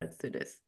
Let's do this.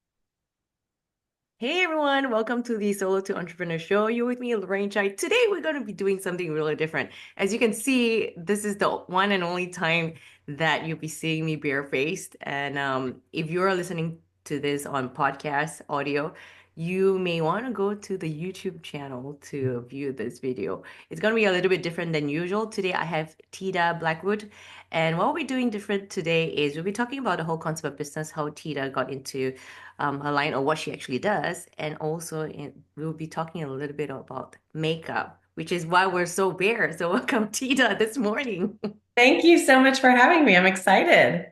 Hey everyone, welcome to the Solo to Entrepreneur Show. You're with me, Lorraine Chai. Today we're going to be doing something really different. As you can see, this is the one and only time that you'll be seeing me barefaced. And if you're listening to this on podcast audio, you may want to go to the YouTube channel to view this video. It's going to be a little bit different than usual. Today I have Theda Blackwood. And what we're doing different today is we'll be talking about the whole concept of business, how Theda got into her line or what she actually does. And also, we'll be talking a little bit about makeup, which is why we're so bare. So, welcome, Tita, this morning. Thank you so much for having me. I'm excited.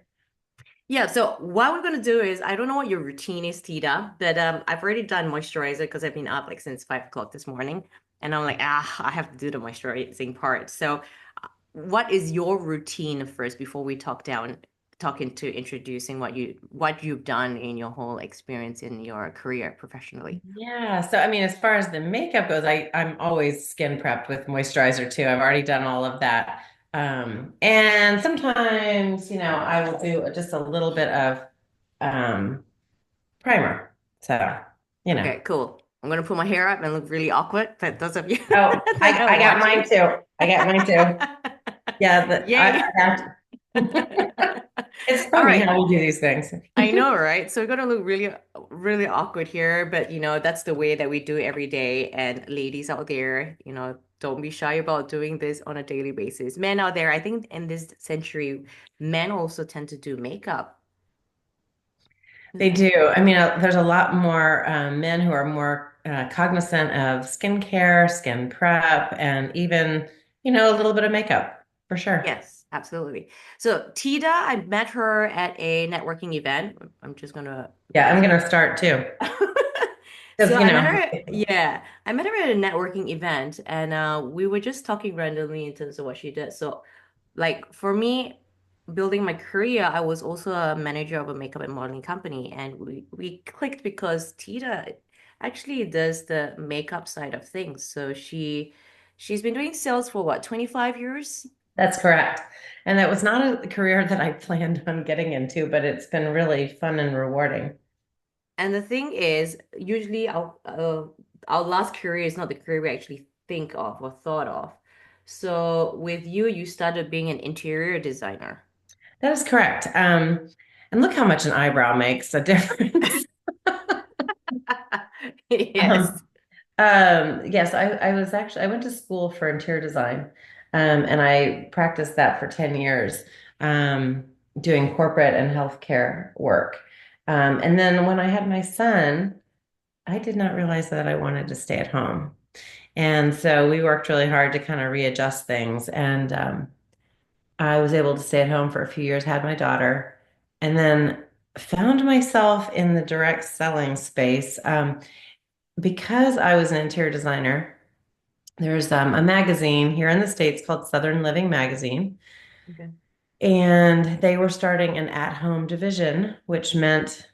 Yeah, so what we're gonna do is I don't know what your routine is, Tita, but I've already done moisturizer because I've been up like since 5 o'clock this morning, and I'm like, I have to do the moisturizing part. So, what is your routine first before we talk into introducing what you've done in your whole experience in your career professionally? Yeah. So, I mean, as far as the makeup goes, I'm always skin prepped with moisturizer too. I've already done all of that. And sometimes, I will do just a little bit of um, primer. So, you know. Okay, cool. I'm gonna put my hair up and look really awkward, but those of you Oh, that are I got mine watching. too. I got mine too. Yeah, Yay. I have it's All funny right. how we do these things. I know, right? So we're gonna look really, really awkward here, but that's the way that we do it every day. And ladies out there, don't be shy about doing this on a daily basis. Men out there, I think in this century, men also tend to do makeup, They isn't it? do. I mean, there's a lot more men who are more cognizant of skincare, skin prep, and even, a little bit of makeup for sure. Yes, absolutely. So Tita, I met her at a networking event. I'm just gonna Yeah, I'm just gonna start too. so Because, I met her, yeah, I met her at a networking event, and we were just talking randomly in terms of what she did. So, like for me, building my career, I was also a manager of a makeup and modeling company, and we clicked because Tita actually does the makeup side of things. So she's been doing sales for what, 25 years? that's correct. And that was not a career that I planned on getting into, but it's been really fun and rewarding. And the thing is, usually our last career is not the career we actually think of or thought of. So with you, you started being an interior designer. That is correct. And look how much an eyebrow makes a difference. Yes. Um, yes, I went to school for interior design, and I practiced that for 10 years, um, doing corporate and healthcare work. And then when I had my son, I did not realize that I wanted to stay at home. And so we worked really hard to kind of readjust things. And I was able to stay at home for a few years, had my daughter, and then found myself in the direct selling space. Because I was an interior designer. There's a magazine here in the States called Southern Living Magazine, Okay. and they were starting an at-home division, which meant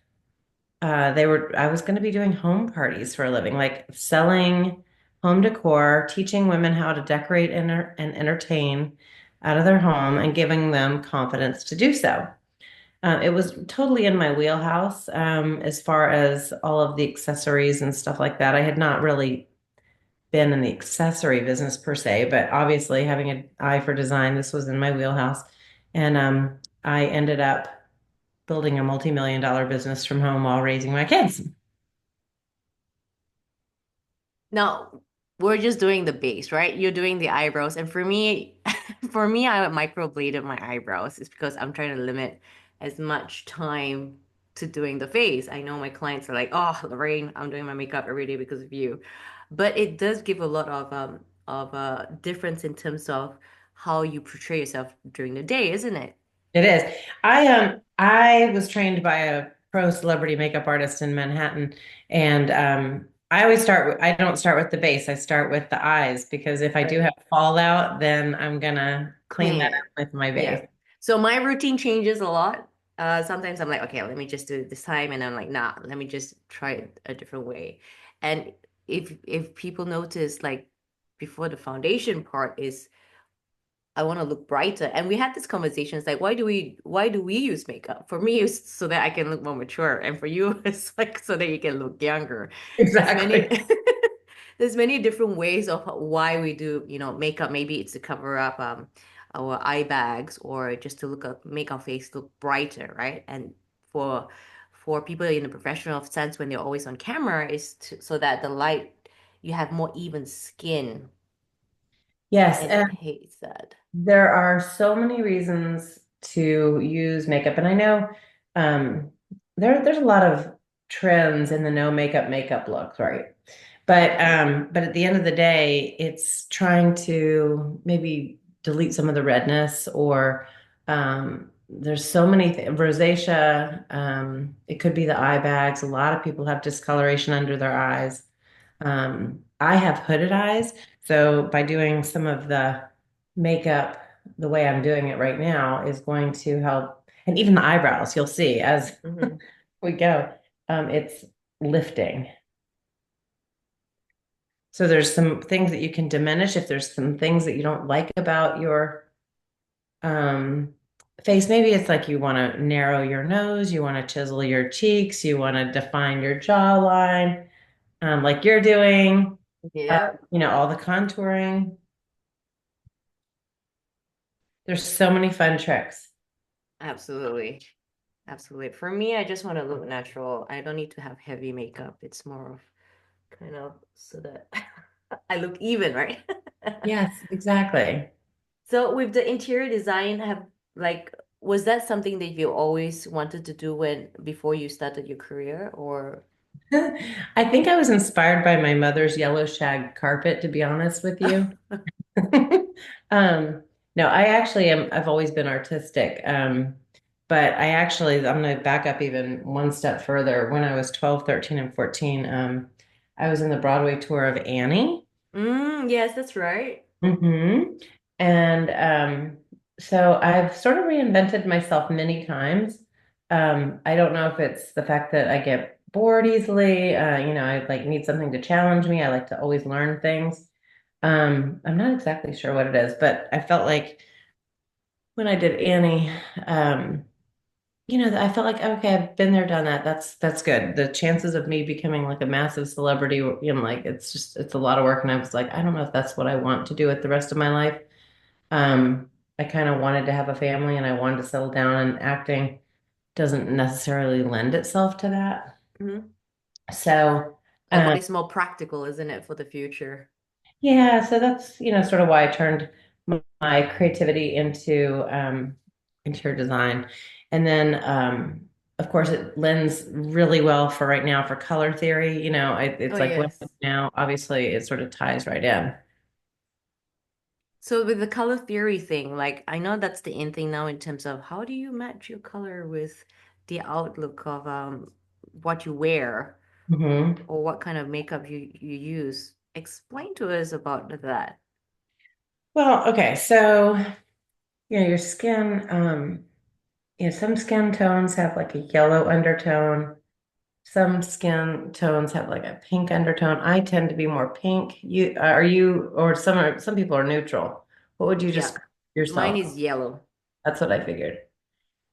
I was going to be doing home parties for a living, like selling home decor, teaching women how to decorate and entertain out of their home and giving them confidence to do so. It was totally in my wheelhouse, as far as all of the accessories and stuff like that. I had not really been in the accessory business per se, but obviously having an eye for design, this was in my wheelhouse. And I ended up building a multi-million dollar business from home while raising my kids. Now, we're just doing the base, right? You're doing the eyebrows. And for me, for me, I microbladed my eyebrows. It's because I'm trying to limit as much time to doing the face. I know my clients are like, oh, Lorraine, I'm doing my makeup every day because of you. But it does give a lot of difference in terms of how you portray yourself during the day, isn't it? It is. I was trained by a pro celebrity makeup artist in Manhattan, and I don't start with the base. I start with the eyes because if I do Right. have fallout, then I'm gonna clean Clean that it. up with my Yeah. base. So my routine changes a lot. Sometimes I'm like, okay, let me just do it this time, and I'm like, nah, let me just try it a different way. And if people notice, like before the foundation part is I want to look brighter. And we had this conversation. It's like, why do we use makeup? For me, it's so that I can look more mature. And for you, it's like so that you can look younger. There's many Exactly. there's many different ways of why we do, makeup. Maybe it's to cover up our eye bags or just to make our face look brighter, right? And for for people in the professional sense when they're always on camera is so that the light you have more even skin Yes, and and it hates that. there are so many reasons to use makeup, and I know um, there's a lot of trends in the no makeup look, right? But at the end of the day, it's trying to maybe delete some of the redness or there's so many th rosacea. It could be the eye bags. A lot of people have discoloration under their eyes. I have hooded eyes, so by doing some of the makeup the way I'm doing it right now is going to help. And even the eyebrows, you'll see as Hmm. we go, it's lifting. So there's some things that you can diminish if there's some things that you don't like about your um, face. Maybe it's like you want to narrow your nose, you want to chisel your cheeks, you want to define your jawline, like you're doing. Yeah, All the contouring. There's so many fun tricks. absolutely. Absolutely. For me, I just want to look natural. I don't need to have heavy makeup. It's more of kind of so that I look even, right? Yes, exactly. So with the interior design, was that something that you always wanted to do when before you started your career or I think I was inspired by my mother's yellow shag carpet, to be honest with you. Um, no, I actually am, I've always been artistic. But I'm going to back up even one step further. When I was 12, 13, and 14, I was in the Broadway tour of Annie. Yes, that's right. hmm And so I've sort of reinvented myself many times. I don't know if it's the fact that I get bored easily. I like need something to challenge me. I like to always learn things. I'm not exactly sure what it is, but I felt like when I did Annie, um, I felt like, okay, I've been there, done that. That's good. The chances of me becoming like a massive celebrity, like it's a lot of work. And I was like, I don't know if that's what I want to do with the rest of my life. I kind of wanted to have a family and I wanted to settle down, and acting doesn't necessarily lend itself to that. Hmm. So, But um, it's more practical, isn't it, for the future? yeah, so that's, sort of why I turned my creativity into interior design. And then, of course, it lends really well for right now for color theory. Oh, It's like when yes. now, obviously, it sort of ties right in. So with the color theory thing, like I know that's the in thing now in terms of how do you match your color with the outlook of what you wear hmm or what kind of makeup you use. Explain to us about that. Well, okay, so your skin. Some skin tones have like a yellow undertone. Some skin tones have like a pink undertone. I tend to be more pink. Or some people are neutral. What would you Yeah. describe Mine yourself? is yellow. That's what I figured.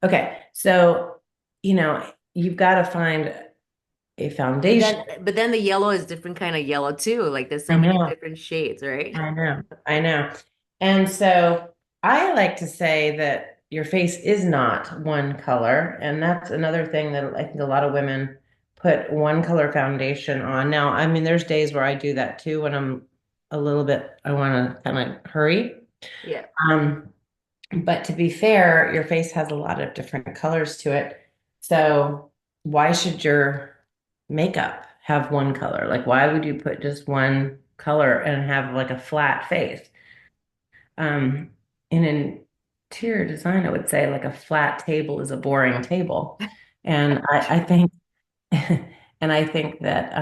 Okay, so you've got to find a But foundation. then the yellow is different kind of yellow too. Like there's I so many know. different shades, right? I know, I know. And so I like to say that your face is not one color. And that's another thing that I think a lot of women put one color foundation on. Now, I mean, there's days where I do that too when I'm a little bit, I want to kind of hurry. Yeah. Um, but to be fair, your face has a lot of different colors to it. So why should your makeup have one color? Like, why would you put just one color and have like a flat face? Um, in interior design, I would say like a flat table is a boring table. And I think, and I think that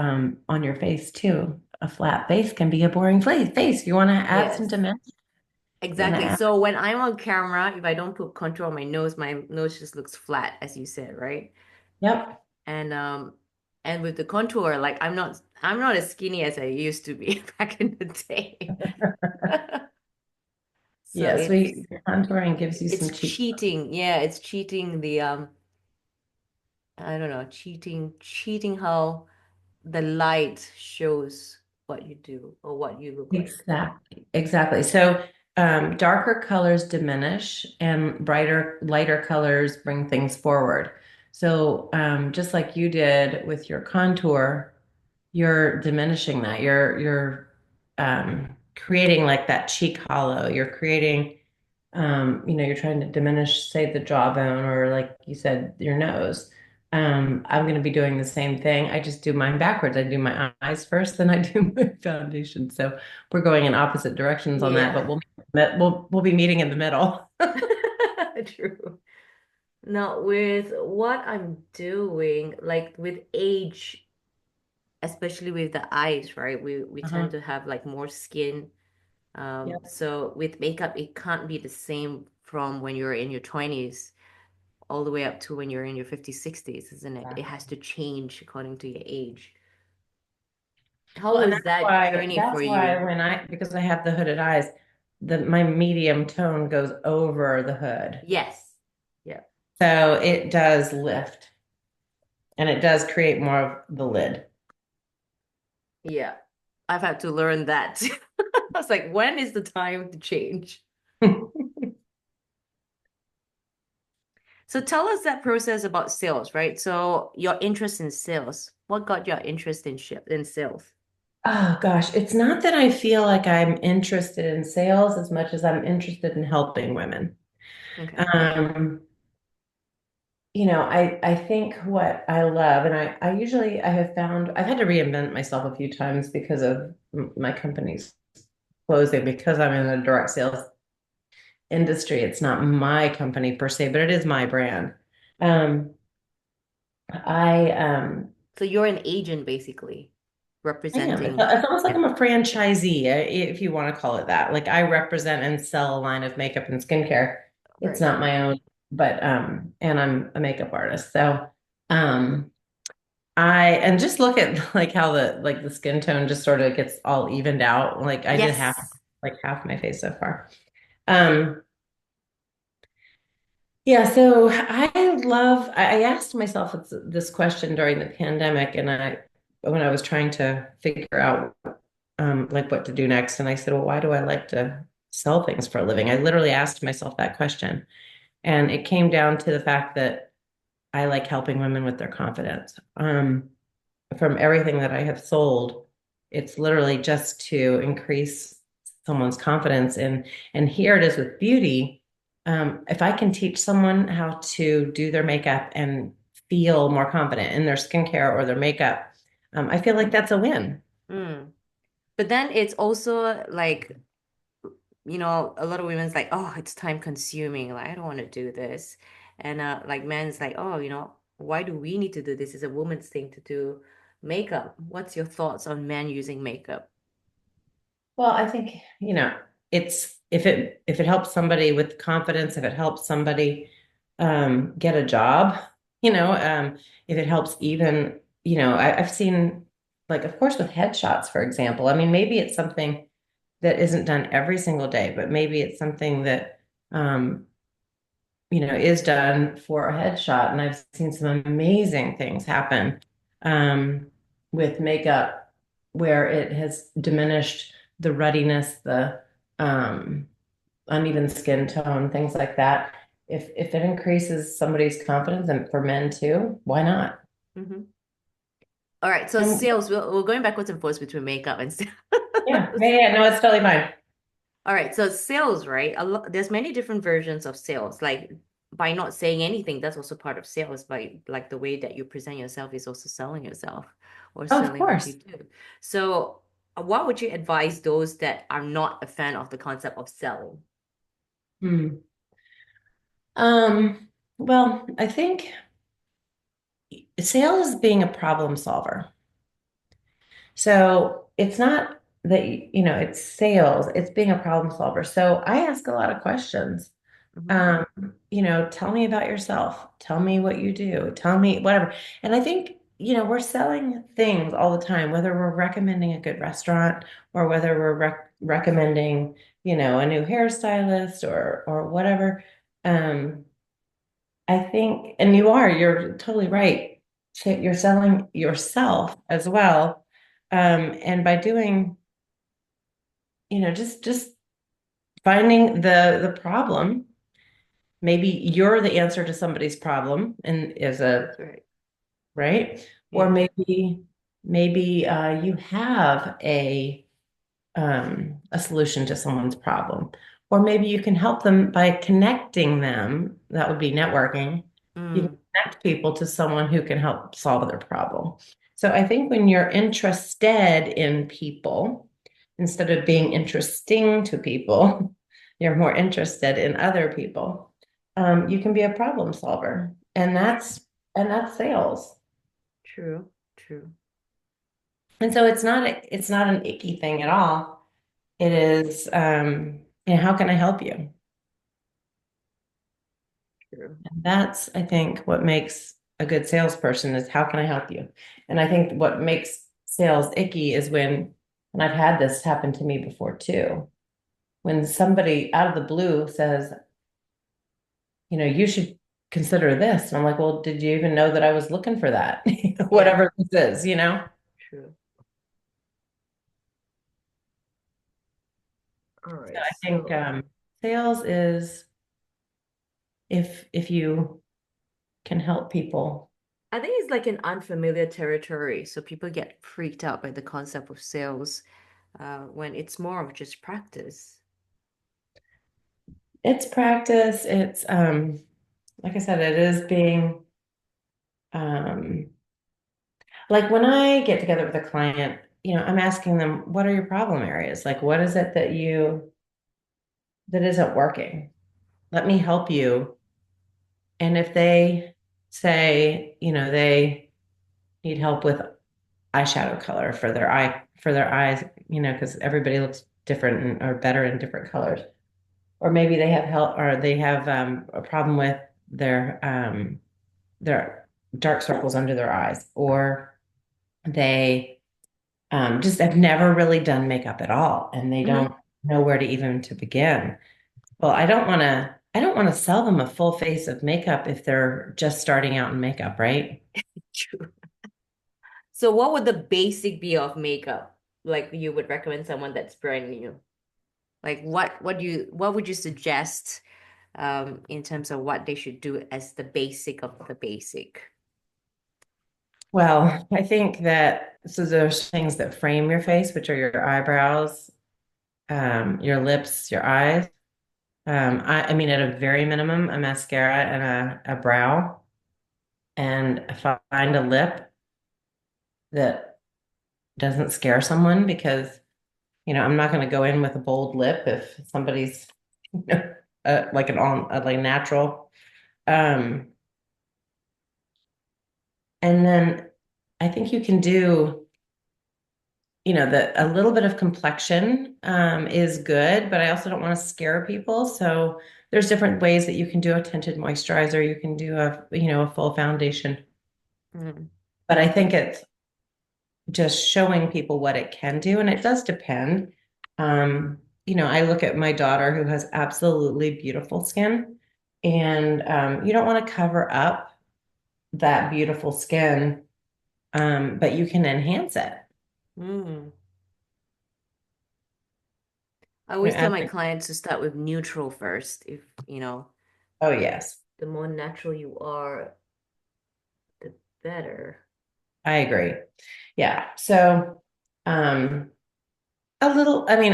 on your face too, a flat face can be a boring face. You want to add some Yes. dimension. You want to Exactly. add, So when I'm on camera, if I don't put contour on my nose just looks flat, as you said, right? yep. And with the contour, like I'm not as skinny as I used to be back in the day. So Yes, contouring gives you it's some cheek. cheating. Yeah, it's cheating the I don't know, cheating how the light shows what you do or what you look like. Exactly. Exactly. So darker colors diminish and lighter colors bring things forward. So just like you did with your contour, you're diminishing that. You're creating like that cheek hollow. You're creating you're trying to diminish, say, the jawbone or like you said, your nose. I'm going to be doing the same thing. I just do mine backwards. I do my eyes first, then I do my foundation. So we're going in opposite directions on that, Yeah. but we'll be meeting in the middle. True. Now, with what I'm doing, like with age, especially with the eyes, right? We tend Uh-huh. to have like more skin. Yep, So with makeup, it can't be the same from when you're in your 20s all the way up to when you're in your 50s, 60s, isn't it? It has exactly. to change according to your age. How Well, and was that journey for that's why you? because I have the hooded eyes, my medium tone goes over the hood. Yes. Yeah. So it does lift and it does create more of the lid. Yeah. I've had to learn that. I was like, when is the time to change? So tell us that process about sales, right? So your interest in sales, what got your interest in sales? Oh gosh, it's not that I feel like I'm interested in sales as much as I'm interested in helping women. Okay. Um, I think what I love, and I usually I have found I've had to reinvent myself a few times because of my company's closing because I'm in a direct sales industry. It's not my company per se, but it is my brand. Um, I So you're an agent basically I am. representing. It's almost like Yeah. I'm a franchisee, if you want to call it that. Like I represent and sell a line of makeup and skincare. It's Right. not my own, but and I'm a makeup artist. So um and just look at like how the skin tone just sort of gets all evened out. Like I did Yes. half my face so far. Um yeah, so I asked myself this question during the pandemic and when I was trying to figure out like what to do next. And I said, well, why do I like to sell things for a living? I literally asked myself that question. And it came down to the fact that I like helping women with their confidence. From everything that I have sold, it's literally just to increase someone's confidence. And here it is with beauty. If I can teach someone how to do their makeup and feel more confident in their skincare or their makeup, I feel like that's a win. Mm. But then it's also like, a lot of women's like, oh, it's time consuming. Like, I don't want to do this. And like men's like, oh, why do we need to do this? It's a woman's thing to do makeup. What's your thoughts on men using makeup? Well, I think, it's if it helps somebody with confidence, if it helps somebody get a job, if it helps even, I've seen like of course with headshots, for example. I mean, maybe it's something that isn't done every single day, but maybe it's something that um, is done for a headshot. And I've seen some amazing things happen um, with makeup where it has diminished the ruddiness, the um, uneven skin tone, things like that. If it increases somebody's confidence, and for men too, why not? Hmm. All right, so And sales, we're going backwards and forwards between makeup and sales. yeah, no, it's totally fine. All right, so sales, right? There's many different versions of sales. Like by not saying anything, that's also part of sales. By like the way that you present yourself is also selling yourself or Of selling what you course. do. So, what would you advise those that are not a fan of the concept of selling? Hmm. Well, I think sales is being a problem solver. So it's not that, it's sales, it's being a problem solver. So I ask a lot of questions. Hmm. Um, tell me about yourself. Tell me what you do. Tell me whatever. And I think, we're selling things all the time, whether we're recommending a good restaurant or whether we're recommending, a new hairstylist or whatever. Um, I think, and you're totally right. So you're selling yourself as well. And by doing, just finding the problem, maybe you're the answer to somebody's problem and is a That's right. right? Or Yeah. maybe you have a solution to someone's problem. Or maybe you can help them by connecting them. That would be networking. You can Mm, connect people to someone who can help solve their problem. So I think when you're interested in people, instead of being interesting to people, you're more interested in other people. You can be a problem solver, and that's sales. true, true, And so it's not an icky thing at all. It is, how can I help you? true. And that's, I think, what makes a good salesperson is how can I help you? And I think what makes sales icky is and I've had this happen to me before too, when somebody out of the blue says, you should consider this. And I'm like, well, did you even know that I was looking for that? Yeah, Whatever this is. true. All So right. I think So sales is if you can help people. I think it's like an unfamiliar territory. So people get freaked out by the concept of sales when it's more of just practice. It's practice. It's like I said, it is being um like when I get together with a client, I'm asking them, what are your problem areas? Like what is it that isn't working? Let me help you. And if they say, they need help with eyeshadow color for their eyes, because everybody looks different or better in different colors. Or maybe they have help or they have a problem with their dark circles under their eyes, or they just have never really done makeup at all, and they Hmm. don't know where to even to begin. Well, I don't want to sell them a full face of makeup if they're just starting out in makeup, right? True. So what would the basic be of makeup? Like you would recommend someone that's brand new? Like what would you suggest in terms of what they should do as the basic of the basic? Well, I think that so there's things that frame your face, which are your eyebrows, your lips, your eyes. I mean, at a very minimum, a mascara and a brow. And find a lip that doesn't scare someone because, I'm not going to go in with a bold lip if somebody's, like like natural. Um, and then I think you can do, a little bit of complexion, is good, but I also don't want to scare people. So there's different ways that you can do a tinted moisturizer. You can do a full foundation. Mm. But I think it's just showing people what it can do. And it does depend. I look at my daughter who has absolutely beautiful skin, and you don't want to cover up that beautiful skin, but you can enhance it. Mm. I You always know, tell as my clients to start with neutral first. If, oh yes, the more natural you are, the better. I agree. Yeah. So, um, a little, I mean,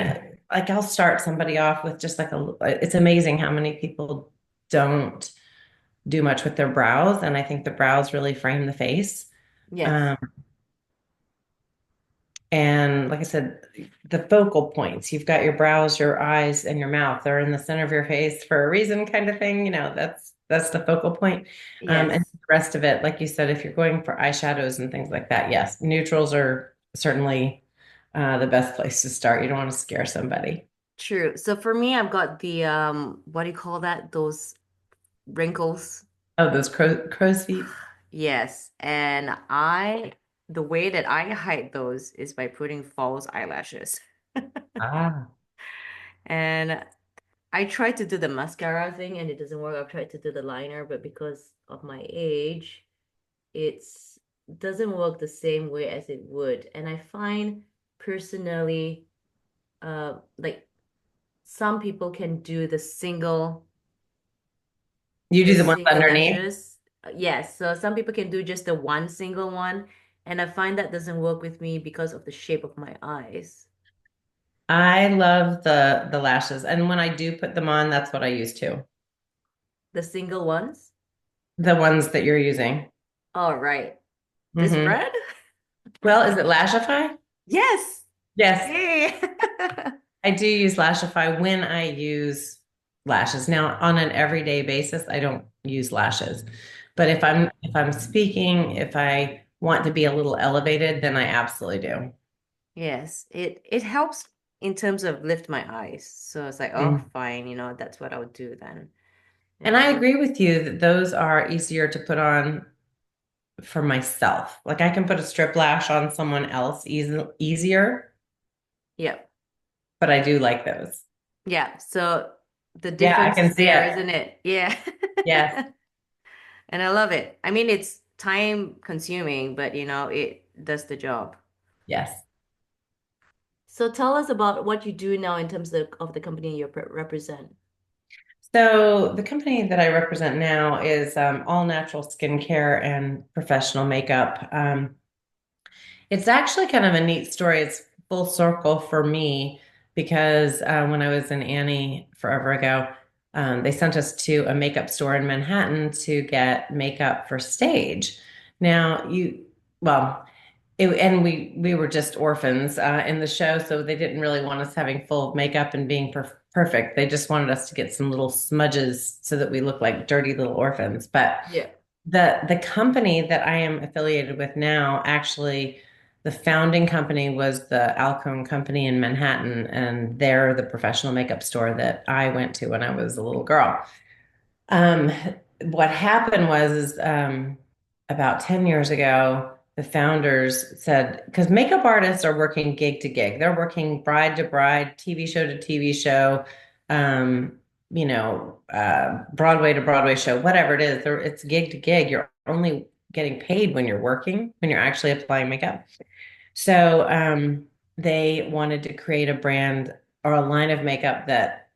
like I'll start somebody off with just it's amazing how many people don't do much with their brows. And I think the brows really frame the face. Yes. Um, and like I said, the focal points, you've got your brows, your eyes, and your mouth. They're in the center of your face for a reason, kind of thing. That's the focal point. And Yes. the rest of it, like you said, if you're going for eyeshadows and things like that, yes, neutrals are certainly the best place to start. You don't want to scare somebody. True. So for me, I've got the what do you call that? Those wrinkles. Oh, those crow's feet. Yes. And the way that I hide those is by putting false eyelashes. Ah, And I tried to do the mascara thing and it doesn't work. I've tried to do the liner, but because of my age, it's doesn't work the same way as it would. And I find personally, like some people can do You the do the ones single underneath. lashes. Yes, so some people can do just the one single one, and I find that doesn't work with me because of the shape of my eyes. I love the lashes, and when I do put them on, that's what I use too. The single ones. The ones that you're using. All right. This Hmm. brand? Well, is it Lashify? Yes. Yes, Hey. I do use Lashify when I use lashes. Now, on an everyday basis, I don't use lashes. But if I'm speaking, if I want to be a little elevated, then I absolutely do. Yes, it helps in terms of lift my eyes. So it's like, oh, Mm. fine, that's what I would do then. And I Yeah. agree with you that those are easier to put on for myself. Like I can put a strip lash on someone else easier, Yep. but I do like those. Yeah. So the Yeah, I difference can is see there, it. isn't it? Yeah. Yes, And I love it. I mean, it's time consuming, but it does the job. yes. So tell us about what you do now in terms of the company you represent. So the company that I represent now is all natural skincare and professional makeup. It's actually kind of a neat story. It's full circle for me because when I was in Annie forever ago, they sent us to a makeup store in Manhattan to get makeup for stage. Now, well, and we were just orphans in the show, so they didn't really want us having full makeup and being perfect. They just wanted us to get some little smudges so that we look like dirty little orphans. But Yeah. the company that I am affiliated with now, actually, the founding company was the Alcone Company in Manhattan, and they're the professional makeup store that I went to when I was a little girl. Um, what happened was is about 10 years ago, the founders said, because makeup artists are working gig to gig, they're working bride to bride, TV show to TV show, um, Broadway to Broadway show, whatever it is, it's gig to gig. You're only getting paid when you're working, when you're actually applying makeup. So they wanted to create a brand or a line of makeup that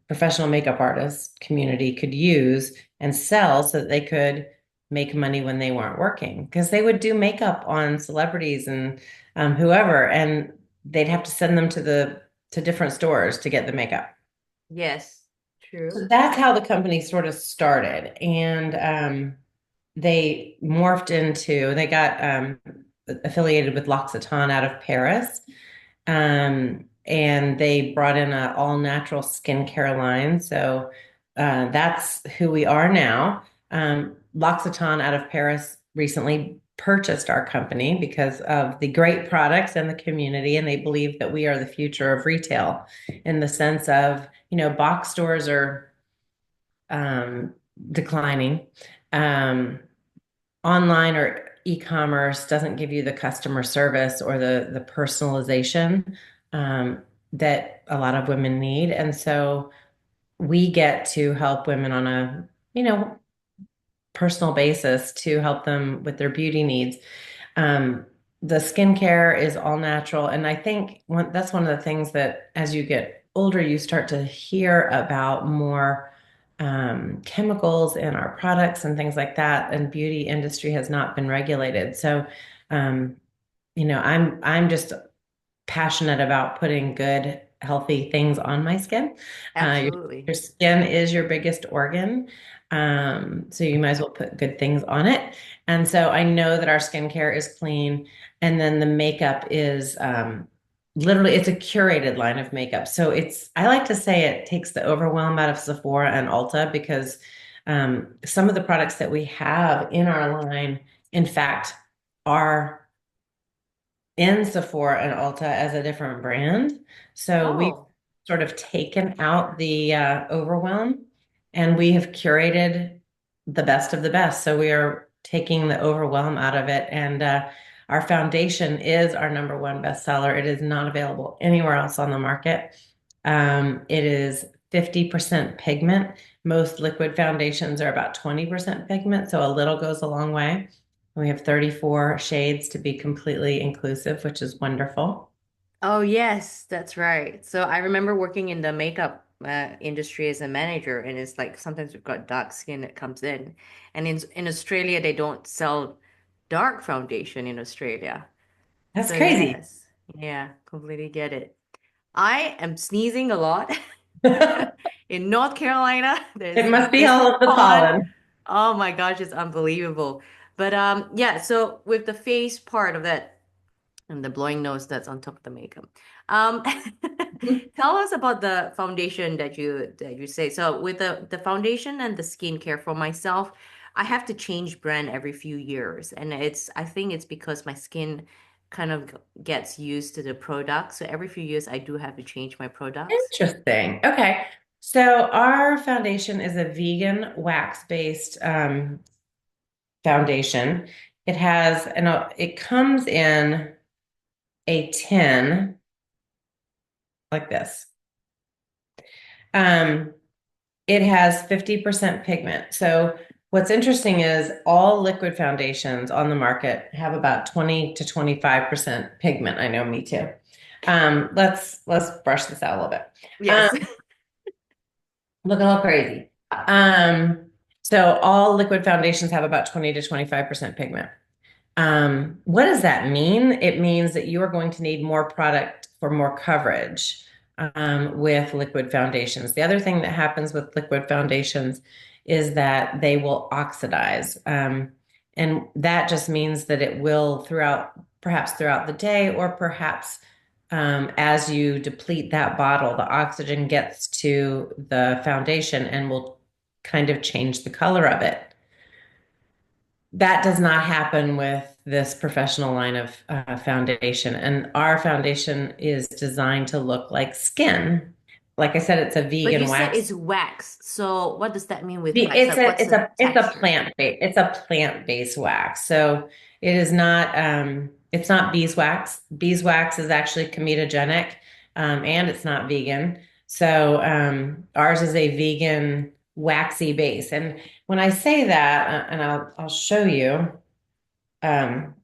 professional makeup artists community could use and sell so that they could make money when they weren't working. Because they would do makeup on celebrities and whoever, and they'd have to send them to different stores to get the makeup. Yes. So True. that's how the company sort of started. And they morphed into, they got affiliated with L'Occitane out of Paris. And they brought in a all natural skincare line. So that's who we are now. L'Occitane out of Paris recently purchased our company because of the great products and the community, and they believe that we are the future of retail in the sense of, box stores are um, declining. Um, Online or e-commerce doesn't give you the customer service or the personalization that a lot of women need. And so we get to help women on a, personal basis to help them with their beauty needs. Um, the skincare is all natural. And I think that's one of the things that as you get older, you start to hear about more chemicals in our products and things like that. And beauty industry has not been regulated. So, um, I'm just passionate about putting good, healthy things on my skin. Your Absolutely. skin is your biggest organ. So you might as well put good things on it. And so I know that our skincare is clean. And then the makeup is literally, it's a curated line of makeup. So I like to say it takes the overwhelm out of Sephora and Ulta because some of the products that we have in our line, in fact, are in Sephora and Ulta as a different brand. So we've Oh, sort of taken out the overwhelm and we have curated the best of the best. So we are taking the overwhelm out of it. And our foundation is our number one bestseller. It is not available anywhere else on the market. It is 50% pigment. Most liquid foundations are about 20% pigment, so a little goes a long way. We have 34 shades to be completely inclusive, which is wonderful. Oh, yes, that's right. So I remember working in the makeup industry as a manager, and it's like sometimes we've got dark skin that comes in. And in Australia, they don't sell dark foundation in Australia. That's So crazy. yes, yeah, completely get it. I am sneezing a lot. It In North Carolina, there's must be this all of the pond. pollen. Oh my gosh, it's unbelievable. But yeah, so with the face part of that and the blowing nose that's on top of the makeup. Um tell us about the foundation that you say. So with the foundation and the skincare for myself, I have to change brand every few years. And I think it's because my skin kind of gets used to the product. So every few years I do have to change my products. Interesting. Okay. So our foundation is a vegan wax-based foundation. It has, and it comes in a tin like this. Um, it has 50% pigment. So what's interesting is all liquid foundations on the market have about 20 to 25% pigment. I know, me too. Let's brush this out a little bit. Um, Yes. looking all crazy. So all liquid foundations have about 20 to 25% pigment. What does that mean? It means that you are going to need more product for more coverage with liquid foundations. The other thing that happens with liquid foundations is that they will oxidize. And that just means that it will perhaps throughout the day, or perhaps as you deplete that bottle, the oxygen gets to the foundation and will kind of change the color of it. That does not happen with this professional line of foundation. And our foundation is designed to look like skin. Like I said, it's a But you vegan said wax. it's wax. So what does that mean with wax? Like what's It's the a texture? plant-based wax. So it is not it's not beeswax. Beeswax is actually comedogenic, and it's not vegan. So ours is a vegan waxy base. And when I say that, and I'll show you. Um,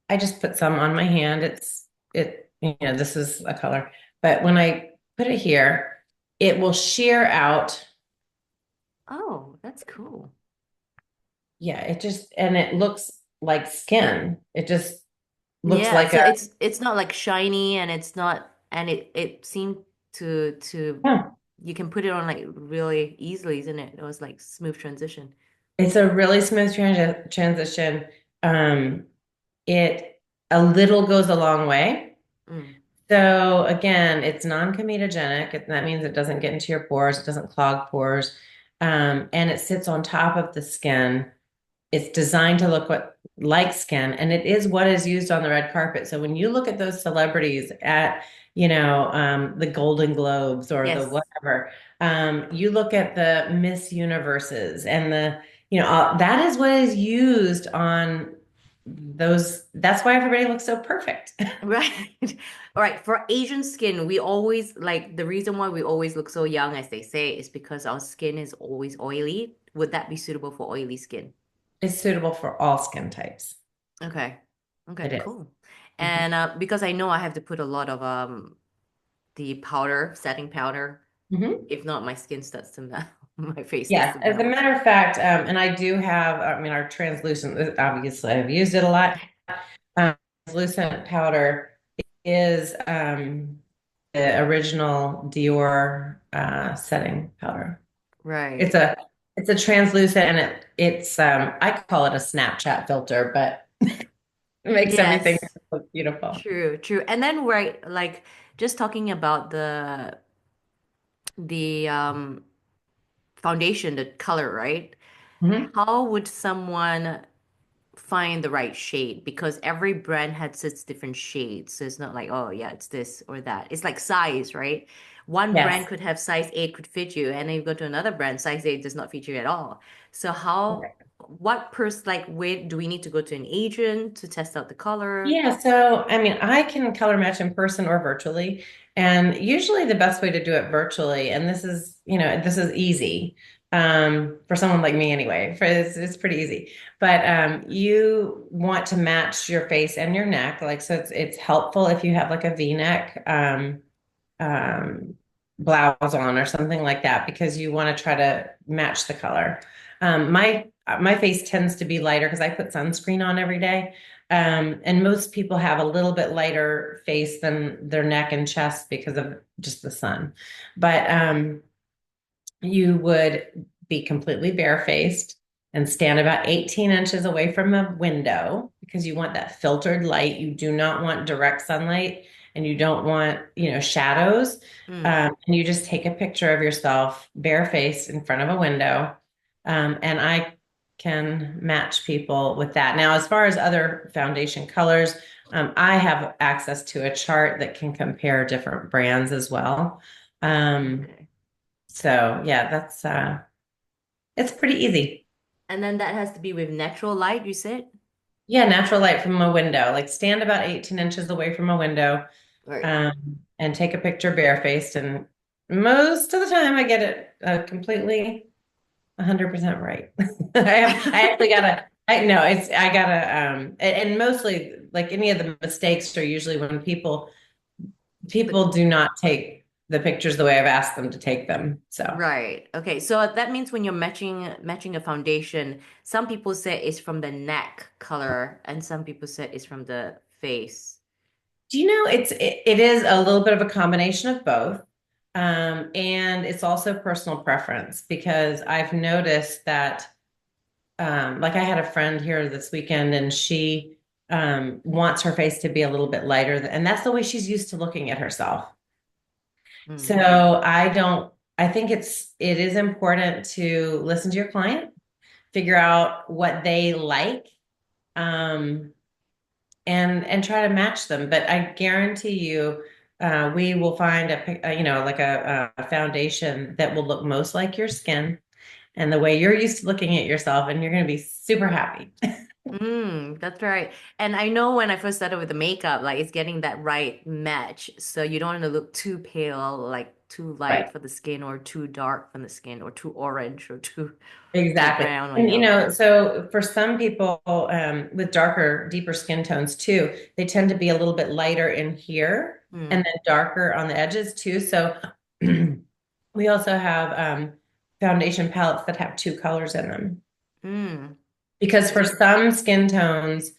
I just put some on my hand. This is a color. But when I put it here, it will shear out. Oh, that's cool. Yeah, and it looks like skin. It just looks Yeah, like so a, it's not like shiny and it's not and it seemed to huh. you can put it on like really easily, isn't it? It was like smooth transition. It's a really smooth transition. It a little goes a long way. Mm. So again, it's non-comedogenic. That means it doesn't get into your pores, it doesn't clog pores, and it sits on top of the skin. It's designed to look like skin, and it is what is used on the red carpet. So when you look at those celebrities at, the Golden Globes or the Yes. whatever, you look at the Miss Universes and that is what is used on those. That's why everybody looks so perfect. Right. All right. For Asian skin, we always like the reason why we always look so young, as they say, is because our skin is always oily. Would that be suitable for oily skin? It's suitable for all skin types. Okay. Okay, It is. cool. Mhm. And because I know I have to put a lot of the powder, setting powder. Mhm. If not, my skin starts to melt. My face starts Yes, to as a melt. matter of fact, and I do have, I mean, our translucent, obviously, I've used it a lot. Translucent powder is the original Dior setting powder. It's Right. a it's a translucent, and it's I call it a Snapchat filter, but it makes everything Yes. look beautiful. True, true. And then right, like just talking about the foundation, the color, right? Mhm. How would someone find the right shade? Because every brand has its different shades. So it's not like, oh yeah, it's this or that. It's like size, right? One brand Yes. could have size 8 could fit you, and then you go to another brand, size 8 does not fit you at all. So how Okay. what like where do we need to go to an agent to test out the color? Yeah, so I mean, I can color match in person or virtually, and usually the best way to do it virtually, and this is easy for someone like me anyway. It's pretty easy, but you want to match your face and your neck, like so. It's helpful if you have like a V-neck. Um, blouse on or something like that because you want to try to match the color. My face tends to be lighter because I put sunscreen on every day. And most people have a little bit lighter face than their neck and chest because of just the sun. But you would be completely barefaced and stand about 18 inches away from a window because you want that filtered light. You do not want direct sunlight and you don't want, shadows. Mm. And you just take a picture of yourself barefaced in front of a window. And I can match people with that. Now, as far as other foundation colors, I have access to a chart that can compare different brands as well. Um, Okay. so yeah, that's it's pretty easy. And then that has to be with natural light, you said? Yeah, natural light from a window. Like stand about 18 inches away from a window, Right. and take a picture barefaced. And most of the time I get it completely 100% right. I actually gotta, I know it's, I gotta, and mostly like any of the mistakes are usually when The people do not take the pictures the way I've asked them to take them. So. Right. Okay. So that means when you're matching a foundation, some people say it's from the neck color and some people say it's from the face. Do you know it is a little bit of a combination of both. And it's also personal preference because I've noticed that like I had a friend here this weekend and she wants her face to be a little bit lighter and that's the way she's used to looking at herself. Mm. So I think it is important to listen to your client, figure out what they like. Um, and try to match them. But I guarantee you, we will find like a foundation that will look most like your skin and the way you're used to looking at yourself, and you're going to be super happy. That's right. And I know when I first started with the makeup, like it's getting that right match. So you don't want to look too pale, like too light Right. for the skin, or too dark for the skin, or too orange, or too Exactly. brown or And yellow. so for some people with darker, deeper skin tones too, they tend to be a little bit lighter in here and Mm. then darker on the edges too. So we also have foundation palettes that have two colors in them. Mm. Because for some skin tones,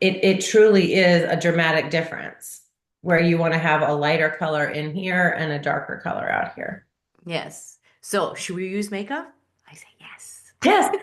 it truly is a dramatic difference where you want to have a lighter color in here and a darker color out here. Yes. So, should we use makeup? I say yes. Yes.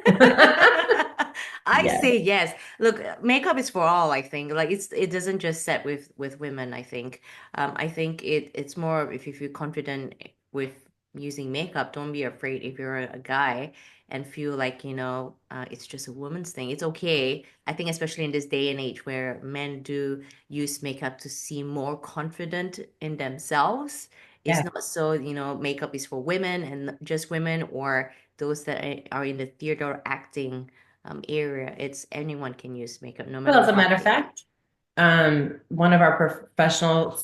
I Yes. say yes. Look, makeup is for all, I think. Like it doesn't just set with women, I think. I think it's more if you feel confident with using makeup, don't be afraid if you're a guy and feel like, it's just a woman's thing. It's okay. I think especially in this day and age where men do use makeup to seem more confident in themselves. It's Yes. not so, makeup is for women and just women or those that are in the theater acting area. It's anyone can use makeup, no Well, matter as a what matter of the age. fact, one of our professional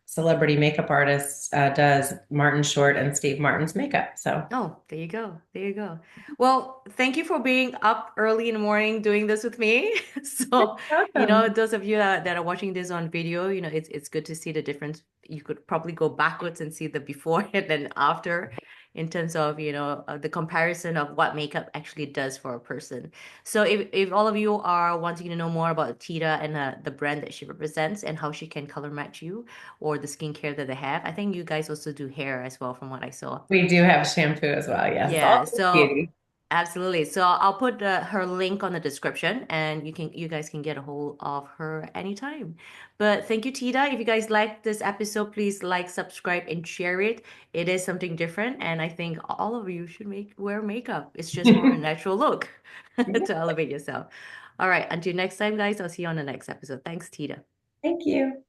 celebrity makeup artists does Martin Short and Steve Martin's makeup. So Oh, there you go. There you go. Well, thank you for being up early in the morning doing this with me. So, welcome. those of you that are watching this on video, it's good to see the difference. You could probably go backwards and see the before and then after in terms of, the comparison of what makeup actually does for a person. So, if all of you are wanting to know more about Tita and the brand that she represents and how she can color match you or the skincare that they have, I think you guys also do hair as well, from what I saw. We do have shampoo as well. Yes, it's all Yeah, so beauty. absolutely. So I'll put her link on the description and you guys can get a hold of her anytime. But thank you, Tita. If you guys like this episode, please like, subscribe, and share it. It is something different, and I think all of you should wear makeup. It's just more a natural look to elevate yourself. All right, until next time, guys, I'll see you on the next episode. Thanks, Tita. Thank you.